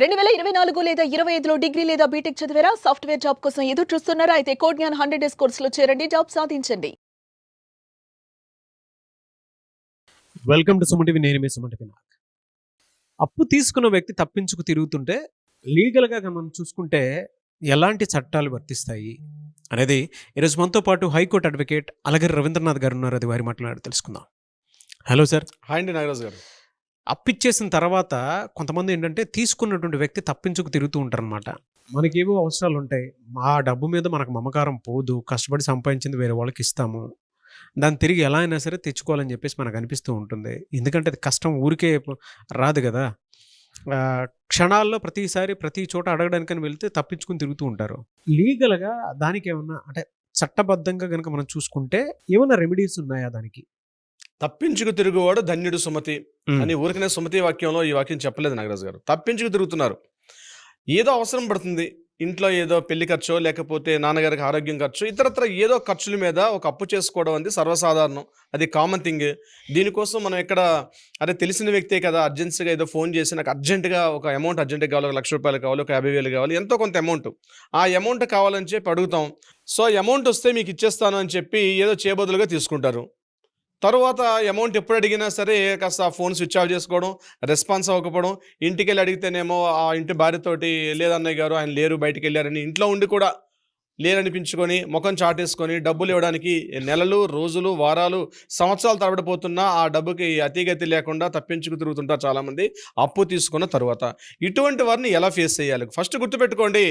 2024 లేదా 25లో డిగ్రీ లేదా బీటెక్ చదివారా? సాఫ్ట్‌వేర్ జాబ్ కోసం ఎదురు చూస్తున్నారా? అయితే కోడ్ జ్ఞాన్ 100 డేస్ కోర్సులో చేరండి, జాబ్ సాధించండి. Welcome to Suman TV. నేను మీ సుమన్ టీవీ. అప్పు తీసుకున్న వ్యక్తి తప్పించుకు తిరుగుతుంటే లీగల్గా మనం చూసుకుంటే ఎలాంటి చట్టాలు వర్తిస్తాయి అనేది ఈరోజు మనతో పాటు హైకోర్టు అడ్వకేట్ అలగిరి రవీంద్రనాథ్ గారు ఉన్నారు. అది వారి మాట్లాడి తెలుసుకుందాం. Hello sir. హాయ్ అండి నాగరాజు గారు. అప్పిచ్చేసిన తర్వాత కొంతమంది ఏంటంటే తీసుకున్నటువంటి వ్యక్తి తప్పించుకు తిరుగుతూ ఉంటారనమాట. మనకేవో అవసరాలు ఉంటాయి, ఆ డబ్బు మీద మనకు మమకారం పోదు, కష్టపడి సంపాదించింది వేరే వాళ్ళకి ఇస్తాము, దాన్ని తిరిగి ఎలా అయినా సరే తెచ్చుకోవాలని చెప్పేసి మనకు అనిపిస్తూ ఉంటుంది. ఎందుకంటే అది కష్టం ఊరికే రాదు కదా. క్షణాల్లో ప్రతిసారి ప్రతి చోట అడగడానికని వెళ్తే తప్పించుకుని తిరుగుతూ ఉంటారు. లీగల్గా దానికి ఏమన్నా అంటే చట్టబద్ధంగా కనుక మనం చూసుకుంటే ఏమన్నా రెమెడీస్ ఉన్నాయా దానికి? తప్పించుకు తిరుగువాడు ధన్యుడు సుమతి అని ఊరికనే సుమతి వాక్యంలో ఈ వాక్యం చెప్పలేదు నాగరాజు గారు. తప్పించుకు తిరుగుతున్నారు. ఏదో అవసరం పడుతుంది, ఇంట్లో ఏదో పెళ్లి ఖర్చో లేకపోతే నాన్నగారికి ఆరోగ్యం ఖర్చు, ఇతరత్ర ఏదో ఖర్చుల మీద ఒక అప్పు చేసుకోవడం అనేది సర్వసాధారణం, అది కామన్ థింగ్. దీనికోసం మనం ఎక్కడ అరే తెలిసిన వ్యక్తే కదా అర్జెన్సీగా ఏదో ఫోన్ చేసి నాకు అర్జెంటుగా ఒక అమౌంట్ అర్జెంటుగా కావాలి, 1,00,000 రూపాయలు కావాలి, ఒక 50,000 కావాలి, ఎంతో కొంత అమౌంట్, ఆ అమౌంట్ కావాలని చెప్పి అడుగుతాం. సో అమౌంట్ వస్తే మీకు ఇచ్చేస్తాను అని చెప్పి ఏదో చేయబదులుగా తీసుకుంటారు. తర్వాత అమౌంట్ ఎప్పుడు అడిగినా సరే కాస్త ఫోన్ స్విచ్ ఆఫ్ చేసుకోవడం, రెస్పాన్స్ అవ్వకపోవడం, ఇంటికి వెళ్ళి అడిగితేనేమో ఆ ఇంటి భార్యతోటి లేదన్నయ్య గారు ఆయన లేరు బయటికి వెళ్ళారని, ఇంట్లో ఉండి కూడా లేరనిపించుకొని ముఖం చాటేసుకొని డబ్బులు ఇవ్వడానికి నెలలు, రోజులు, వారాలు, సంవత్సరాలు తరబడిపోతున్నా ఆ డబ్బుకి అతిగతి లేకుండా తప్పించుకు తిరుగుతుంటారు చాలామంది అప్పు తీసుకున్న తర్వాత. ఇటువంటి వారిని ఎలా ఫేస్ చేయాలి? ఫస్ట్ గుర్తుపెట్టుకోండి,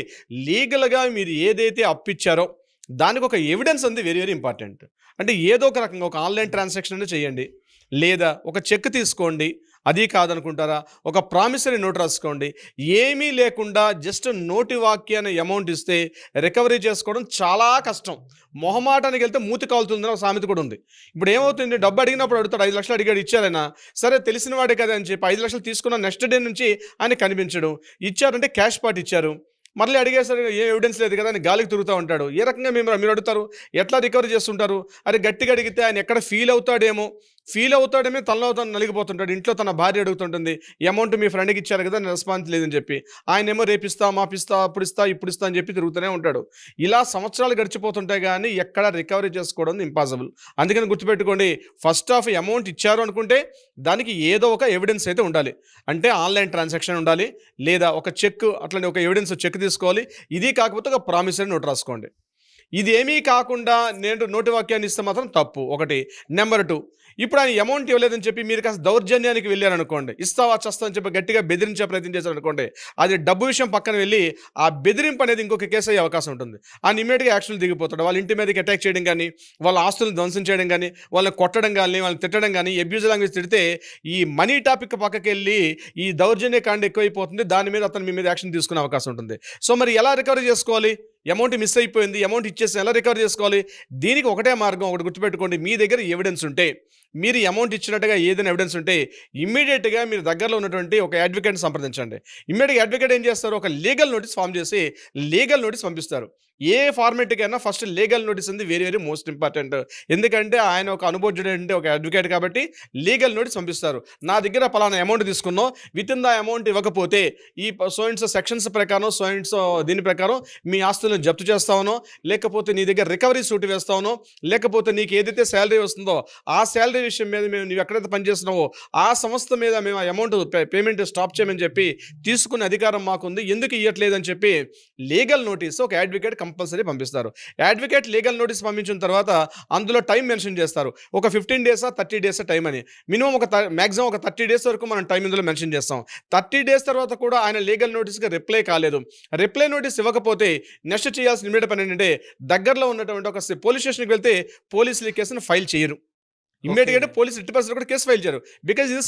లీగల్గా మీరు ఏదైతే అప్పు ఇచ్చారో దానికి ఒక ఎవిడెన్స్ ఉంది, వెరీ వెరీ ఇంపార్టెంట్. అంటే ఏదో ఒక రకంగా ఒక ఆన్లైన్ ట్రాన్సాక్షన్ అనేది చేయండి, లేదా ఒక చెక్ తీసుకోండి, అది కాదనుకుంటారా ఒక ప్రామిసరీ నోట్ రాసుకోండి. ఏమీ లేకుండా జస్ట్ నోటి వాక్యాన్ని అమౌంట్ ఇస్తే రికవరీ చేసుకోవడం చాలా కష్టం. మొహమాటానికి వెళ్తే మూతి కాలుతుందని ఒక సామెత కూడా ఉంది. ఇప్పుడు ఏమవుతుంది, డబ్బు అడిగినప్పుడు అడుగుతాడు, 5 లక్షలు అడిగాడు ఇచ్చారైనా సరే తెలిసిన వాడే కదా అని చెప్పి 5 లక్షలు తీసుకున్న నెక్స్ట్ డే నుంచి ఆయన కనిపించడం. ఇచ్చారంటే క్యాష్ పార్ట్ ఇచ్చారు, మళ్ళీ అడిగేసరికి ఏ ఎవిడెన్స్ లేదు కదా అని గాలికి తిరుగుతూ ఉంటాడు. ఏ రకంగా మీరు అడుగుతారు, ఎట్లా రికవరీ చేస్తుంటారు? అరే గట్టిగా అడిగితే ఆయన ఎక్కడ ఫీల్ అవుతాడేమో తనలో తను నలిగిపోతుంటాడు. ఇంట్లో తన భార్య అడుగుతుంటుంది, అమౌంట్ మీ ఫ్రెండ్కి ఇచ్చారు కదా రెస్పాన్స్ లేదని చెప్పి, ఆయనేమో రేపిస్తా మాపిస్తా అప్పుడు ఇస్తా అని చెప్పి తిరుగుతూనే ఉంటాడు. ఇలా సంవత్సరాలు గడిచిపోతుంటాయి కానీ ఎక్కడ రికవరీ చేసుకోవడం ఇంపాసిబుల్. అందుకని గుర్తుపెట్టుకోండి, ఫస్ట్ ఆఫ్ అమౌంట్ ఇచ్చారు అనుకుంటే దానికి ఏదో ఒక ఎవిడెన్స్ అయితే ఉండాలి. అంటే ఆన్లైన్ ట్రాన్సాక్షన్ ఉండాలి, లేదా ఒక చెక్, అట్లనే ఒక ఎవిడెన్స్ చెక్ తీసుకోవాలి. ఇది కాకపోతే ఒక ప్రామిసరీ నోట్ రాసుకోండి. ఇది ఏమీ కాకుండా నేను నోటి వాక్యాన్ని ఇస్తే మాత్రం తప్పు, ఒకటి. నెంబర్ 2, ఇప్పుడు ఆయన అమౌంట్ ఇవ్వలేదని చెప్పి మీరు కాస్త దౌర్జన్యానికి వెళ్ళారనుకోండి, ఇస్తావా చస్తా అని చెప్పి గట్టిగా బెదిరించే ప్రయత్నం చేశారనుకోండి, అది డబ్బు విషయం పక్కన వెళ్ళి ఆ బెదిరింపు అనేది ఇంకొక కేసు అయ్యే అవకాశం ఉంటుంది. ఆయన ఇమ్మీడియట్గా యాక్షన్ దిగిపోతాడు. వాళ్ళ ఇంటి మీదకి అటాక్ చేయడం కానీ, వాళ్ళ ఆస్తులను ధ్వంసం చేయడం కానీ, వాళ్ళని కొట్టడం కానీ, వాళ్ళని తిట్టడం కానీ, అబ్యూజ్ లాంగ్వేజ్ తిడితే ఈ మనీ టాపిక్ పక్కకి వెళ్ళి ఈ దౌర్జన్య కాండ ఎక్కువైపోతుంది. దాని మీద అతను మీ మీద యాక్షన్ తీసుకునే అవకాశం ఉంటుంది. సో మరి ఎలా రికవరీ చేసుకోవాలి? అమౌంట్ మిస్ అయిపోయింది, అమౌంట్ ఇచ్చేసి ఎలా రికవరీ చేసుకోవాలి? దీనికి ఒకటే మార్గం, ఒకటి గుర్తుపెట్టుకోండి, మీ దగ్గర ఎవిడెన్స్ ఉంటే, మీరు అమౌంట్ ఇచ్చినట్టుగా ఏదైనా ఎవిడెన్స్ ఉంటే ఇమ్మీడియట్గా మీరు దగ్గరలో ఉన్నటువంటి ఒక అడ్వకేట్ని సంప్రదించండి. ఇమ్మీడియట్గా అడ్వకేట్ ఏం చేస్తారు, ఒక లీగల్ నోటీస్ ఫామ్ చేసి లీగల్ నోటీస్ పంపిస్తారు. ఏ ఫార్మేట్కైనా ఫస్ట్ లీగల్ నోటీస్ ఉంది వెరీ వెరీ మోస్ట్ ఇంపార్టెంట్. ఎందుకంటే ఆయన ఒక అనుభవజ్ఞుడు, ఒక అడ్వకేట్ కాబట్టి లీగల్ నోటీస్ పంపిస్తారు. నా దగ్గర పలానా అమౌంట్ తీసుకున్నాం, విత్ ఇన్ ద అమౌంట్ ఇవ్వకపోతే ఈ సో సెక్షన్స్ ప్రకారం దీని ప్రకారం మీ ఆస్తులను జప్తు చేస్తావునో, లేకపోతే నీ దగ్గర రికవరీ సూట్ వేస్తావునో, లేకపోతే నీకు ఏదైతే శాలరీ వస్తుందో ఆ శాలరీ విషయం మీద మేము నువ్వు ఎక్కడైతే పనిచేస్తున్నావో ఆ సంస్థ మీద మేము అమౌంట్ పేమెంట్ స్టాప్ చేయమని చెప్పి తీసుకునే అధికారం మాకుంది, ఎందుకు ఇవ్వట్లేదని చెప్పి లీగల్ నోటీస్ ఒక అడ్వకేట్ కంపల్సరీ పంపిస్తారు. అడ్వకేట్ లీగల్ నోటీస్ పంపించిన తర్వాత అందులో టైం మెన్షన్ చేస్తారు, ఒక 15 డేసా 30 డేసా టైం అని. మినిమం మ్యాక్సిమం ఒక 30 డేస్ వరకు మనం టైం ఇందులో మెన్షన్ చేస్తాం. 30 డేస్ తర్వాత కూడా ఆయన లీగల్ నోటీస్కి రిప్లై కాలేదు, రిప్లై నోటీస్ ఇవ్వకపోతే నెక్స్ట్ చేయాల్సిన ఇమ్మీడియట్ పని ఏంటంటే దగ్గరలో ఉన్నటువంటి ఒక పోలీస్ స్టేషన్కి వెళ్తే పోలీసులు ఈ కేసును ఫైల్ చేయరు. ఇమ్మీడియట్గా పోలీసు 80% కూడా కేసు ఫైల్ చేయరు. బికాజ్ ఇది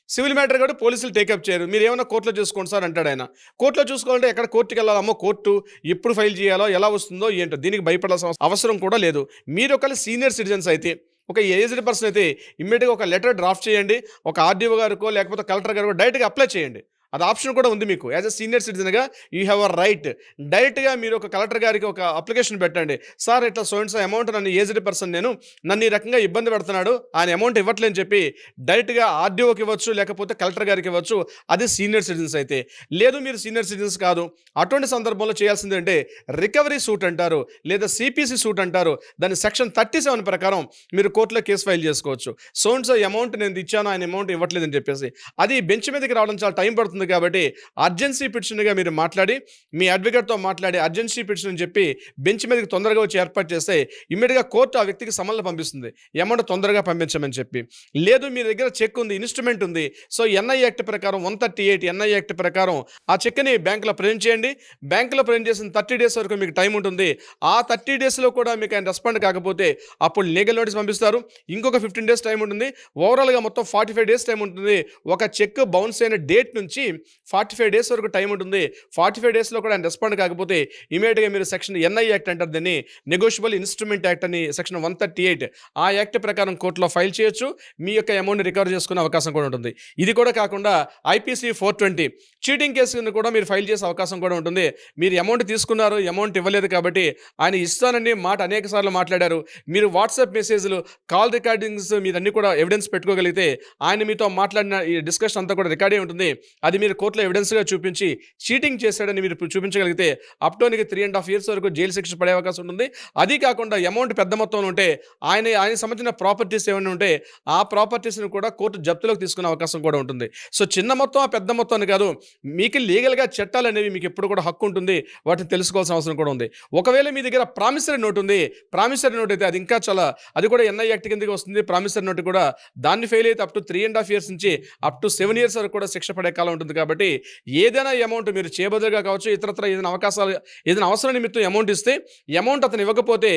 సివిల్ మ్యాటర్ కాబట్టి పోలీసులు టేకప్ చేయరు. మీరు ఏమైనా కోర్టులో చూసుకోండి సార్ అంటాడు ఆయన. కోర్టులో చూసుకోవాలంటే ఎక్కడ కోర్టుకి వెళ్ళాలమ్మో, కోర్టు ఎప్పుడు ఫైల్ చేయాలో, ఎలా వస్తుందో ఏంటో, దీనికి భయపడాల్సిన అవసరం కూడా లేదు. మీరు ఒకవేళ సీనియర్ సిటిజన్స్ అయితే, ఒక ఏజ్డ్ పర్సన్ అయితే ఇమ్మీడియట్గా ఒక లెటర్ డ్రాఫ్ట్ చేయండి, ఒక ఆర్డీఓ గారికో లేకపోతే కలెక్టర్ గారికో డైరెక్ట్గా అప్లై చేయండి. అది ఆప్షన్ కూడా ఉంది మీకు. యాజ్ ఎ సీనియర్ సిటిజన్గా యూ హ్యావ్ అ రైట్. డైరెక్ట్గా మీరు ఒక కలెక్టర్ గారికి ఒక అప్లికేషన్ పెట్టండి. సార్ ఇట్లా సో అండ్ సో అమౌంట్ నన్ను ఏజ్డ్ పర్సన్ నన్ను ఈ రకంగా ఇబ్బంది పెడుతున్నాడు, ఆయన అమౌంట్ ఇవ్వట్లేని చెప్పి డైరెక్ట్గా ఆర్డీఓకి ఇవ్వచ్చు, లేకపోతే కలెక్టర్ గారికి ఇవ్వచ్చు. అది సీనియర్ సిటిజన్స్ అయితే. లేదు మీరు సీనియర్ సిటిజన్స్ కాదు, అటువంటి సందర్భంలో చేయాల్సింది అంటే రికవరీ సూట్ అంటారు, లేదా సిపిసి సూట్ అంటారు. దాని సెక్షన్ 37 ప్రకారం మీరు కోర్టులో కేసు ఫైల్ చేసుకోవచ్చు. సో అండ్ సో అమౌంట్ నేను ఇచ్చాను, ఆయన అమౌంట్ ఇవ్వట్లేదని చెప్పేసి. అది బెంచ్ మీదకి రావడం చాలా టైం పడుతుంది కాబట్టి అర్జెన్సీ పిటిషన్గా మీరు మాట్లాడి, మీ అడ్వకేట్తో మాట్లాడి అర్జెన్సీ పిటిషన్ అని చెప్పి బెంచ్ మీదకి తొందరగా వచ్చి ఏర్పాటు చేస్తే ఇమ్మీడియట్గా కోర్టు ఆ వ్యక్తికి సమన్లు పంపిస్తుంది, అమౌంట్ తొందరగా పంపించమని చెప్పి. లేదు మీ దగ్గర చెక్ ఉంది, ఇన్స్ట్రుమెంట్ ఉంది, సో ఎన్ఐ యాక్ట్ ప్రకారం 138 ఎన్ఐ యాక్ట్ ప్రకారం ఆ చెక్ని బ్యాంకులో ప్రజెంట్ చేయండి. బ్యాంకులో ప్రజెంట్ చేసిన 30 డేస్ వరకు మీకు టైం ఉంటుంది. ఆ 30 డేస్లో కూడా మీకు ఆయన రెస్పాండ్ కాకపోతే అప్పుడు లీగల్ నోటీస్ పంపిస్తారు. ఇంకొక 15 డేస్ టైం ఉంటుంది. ఓవరాల్గా మొత్తం 45 డేస్ టైం ఉంటుంది. ఒక చెక్ బౌన్స్ అయిన డేట్ నుంచి 45 డేస్ వరకు టైం ఉంటుంది. 45 డేస్లో కూడా ఆయన రెస్పాండ్ కాకపోతే ఇమీడియట్గా మీరు సెక్షన్ ఎన్ఐ యాక్ట్ అంటారు, దాన్ని నెగోషియబుల్ ఇన్స్ట్రుమెంట్ యాక్ట్ అని సెక్షన్ 138 ఆ యాక్ట్ ప్రకారం కోర్టులో ఫైల్ చేయొచ్చు. మీ యొక్క అమౌంట్ రికవర్ చేసుకునే అవకాశం కూడా ఉంటుంది. ఇది కూడా కాకుండా ఐపీసీ 420 చీటింగ్ కేసును కూడా మీరు ఫైల్ చేసే అవకాశం కూడా ఉంటుంది. మీరు అమౌంట్ తీసుకున్నారు, అమౌంట్ ఇవ్వలేదు కాబట్టి ఆయన ఇస్తానని మాట అనేక సార్లు మాట్లాడారు. మీరు వాట్సాప్ మెసేజ్లు, కాల్ రికార్డింగ్స్ మీరు అన్ని కూడా ఎవిడెన్స్ పెట్టుకోగలిగితే ఆయన మీతో మాట్లాడిన ఈ డిస్కషన్ అంతా కూడా రికార్డ్ అయి ఉంటుంది. అది మీరు కోర్టులో ఎవిడెన్స్గా చూపించి చీటింగ్ చేశాడని మీరు చూపించగలిగితే అప్ టు 3.5 years వరకు జైలు శిక్ష పడే అవకాశం ఉంటుంది. అది కాకుండా అమౌంట్ పెద్ద మొత్తంలో ఉంటే ఆయన సంబంధించిన ప్రాపర్టీస్ ఏమైనా ఉంటే ఆ ప్రాపర్టీస్ని కూడా కోర్టు జప్తులోకి తీసుకునే అవకాశం కూడా ఉంటుంది. సో చిన్న మొత్తం పెద్ద మొత్తం అని కాదు, మీకు లీగల్గా చట్టాలు అనేవి మీకు ఎప్పుడు కూడా హక్కు ఉంటుంది, వాటిని తెలుసుకోవాల్సిన అవసరం కూడా ఉంది. ఒకవేళ మీ దగ్గర ప్రామిసరీ నోట్ ఉంది, ప్రామిసరీ నోట్ అయితే అది ఇంకా చాలా, అది కూడా ఎన్ఐ యాక్ట్ కిందకి వస్తుంది. ప్రామిసరీ నోట్ కూడా దాన్ని ఫెయిల్ అయితే అప్ టు 3.5 years నుంచి అప్ టు 7 years వరకు కూడా శిక్ష పడే కాలం ఉంటుంది. కాబట్టి ఏదైనా అమౌంట్ మీరు చేయబదులుగా కావచ్చు, ఇతరత్ర ఏదైనా అవకాశాలు, ఏదైనా అవసరం నిమిత్తం అమౌంట్ ఇస్తే అమౌంట్ అతను ఇవ్వకపోతే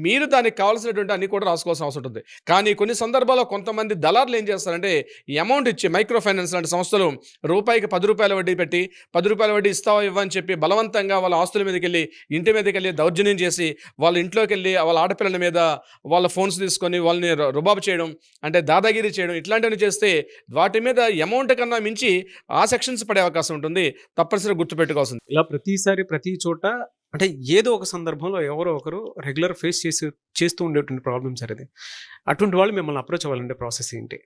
మీరు దానికి కావాల్సినటువంటి అన్ని కూడా రాసుకోవాల్సిన అవసరం ఉంటుంది. కానీ కొన్ని సందర్భాల్లో కొంతమంది దళారులు ఏం చేస్తారంటే ఈ అమౌంట్ ఇచ్చి మైక్రో ఫైనాన్స్ లాంటి సంస్థలు రూపాయికి 10 రూపాయల వడ్డీ పెట్టి 10 రూపాయల వడ్డీ ఇస్తావా ఇవ్వని చెప్పి బలవంతంగా వాళ్ళ ఆస్తుల మీదకి వెళ్ళి, ఇంటి మీదకి వెళ్ళి దౌర్జన్యం చేసి, వాళ్ళ ఇంట్లోకి వెళ్ళి వాళ్ళ ఆడపిల్లల మీద వాళ్ళ ఫోన్స్ తీసుకొని వాళ్ళని రుబాబు చేయడం, అంటే దాదాగిరి చేయడం, ఇట్లాంటివన్నీ చేస్తే వాటి మీద అమౌంట్ కన్నా మించి ఆ సెక్షన్స్ పడే అవకాశం ఉంటుంది. తప్పనిసరిగా గుర్తుపెట్టుకోవాల్సింది. ఇలా ప్రతిసారి ప్రతి చోట అంటే ఏదో ఒక సందర్భంలో ఎవరో ఒకరు రెగ్యులర్ ఫేస్ చేస్తూ ఉండేటువంటి ప్రాబ్లమ్స్ అనేది. అటువంటి వాళ్ళు మిమ్మల్ని అప్రోచ్ అవ్వాలంటే ప్రాసెస్ ఏంటి?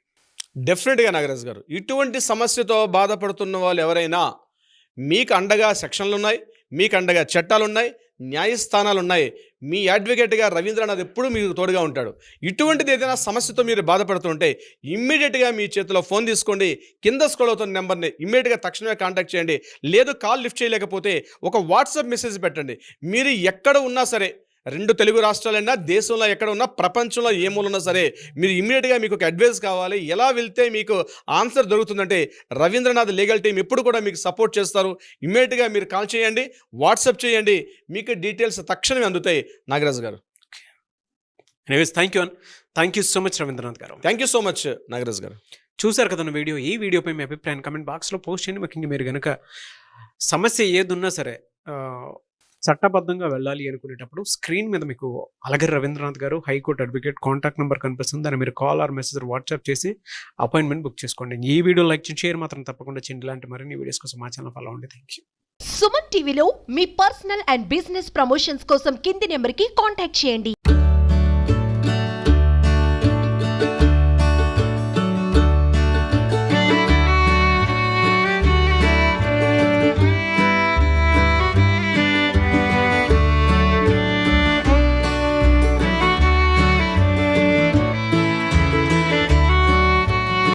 డెఫినెట్గా నాగరాజ్ గారు, ఇటువంటి సమస్యతో బాధపడుతున్న వాళ్ళు ఎవరైనా మీకు అండగా సెక్షన్లు ఉన్నాయి, మీకు అండగా చట్టాలు ఉన్నాయి, న్యాయస్థానాలు ఉన్నాయి. మీ అడ్వకేట్గా రవీంద్రనాథ్ ఎప్పుడు మీకు తోడుగా ఉంటాడు. ఇటువంటిది ఏదైనా సమస్యతో మీరు బాధపడుతుంటే ఇమ్మీడియట్గా మీ చేతిలో ఫోన్ తీసుకోండి, కింద స్క్రోల్ అవుతున్న నెంబర్ని ఇమ్మీడియట్గా తక్షణమే కాంటాక్ట్ చేయండి. లేదు కాల్ లిఫ్ట్ చేయలేకపోతే ఒక వాట్సాప్ మెసేజ్ పెట్టండి. మీరు ఎక్కడ ఉన్నా సరే, 2 తెలుగు రాష్ట్రాలైనా, దేశంలో ఎక్కడ ఉన్నా, ప్రపంచంలో ఏ మూలన్నా సరే, మీరు ఇమ్మీడియట్గా మీకు ఒక అడ్వైస్ కావాలి, ఎలా వెళ్తే మీకు ఆన్సర్ దొరుకుతుందంటే రవీంద్రనాథ్ లీగల్ టీం ఎప్పుడు కూడా మీకు సపోర్ట్ చేస్తారు. ఇమ్మీడియట్గా మీరు కాల్ చేయండి, వాట్సాప్ చేయండి, మీకు డీటెయిల్స్ తక్షణమే అందుతాయి. Nagaraju garu, anyways thank you so much Ravindranath garu. Thank you so much Nagaraju garu. చూశారు కదా వీడియో. ఈ వీడియోపై మీ అభిప్రాయాన్ని కమెంట్ బాక్స్లో పోస్ట్ చేయండి. ముఖ్యంగా మీరు కనుక సమస్య ఏదున్నా సరే చట్టబద్ధంగా వెళ్ళాలి అనుకునేటప్పుడు స్క్రీన్ మీద మీకు అలగరి రవీంద్రనాథ్ గారు, హైకోర్టు అడ్వకేట్ కాంటాక్ట్ నెంబర్ కనిపిస్తుంది. దాన్ని మీరు కాల్ ఆర్ మెసేజ్ వాట్సాప్ చేసి అపాయింట్మెంట్ బుక్ చేసుకోండి. ఈ వీడియో లైక్ చేసి షేర్ మాత్రం తప్పకుండా చేయండి. ఇలాంటి మరిన్ని వీడియోస్ కోసం మా ఛానల్ ఫాలో అవ్వండి. Thank you. సుమన్ టీవీలో మీ పర్సనల్ అండ్ బిజినెస్ ప్రమోషన్స్ కోసం కింది నెంబర్కి కాంటాక్ట్ చేయండి.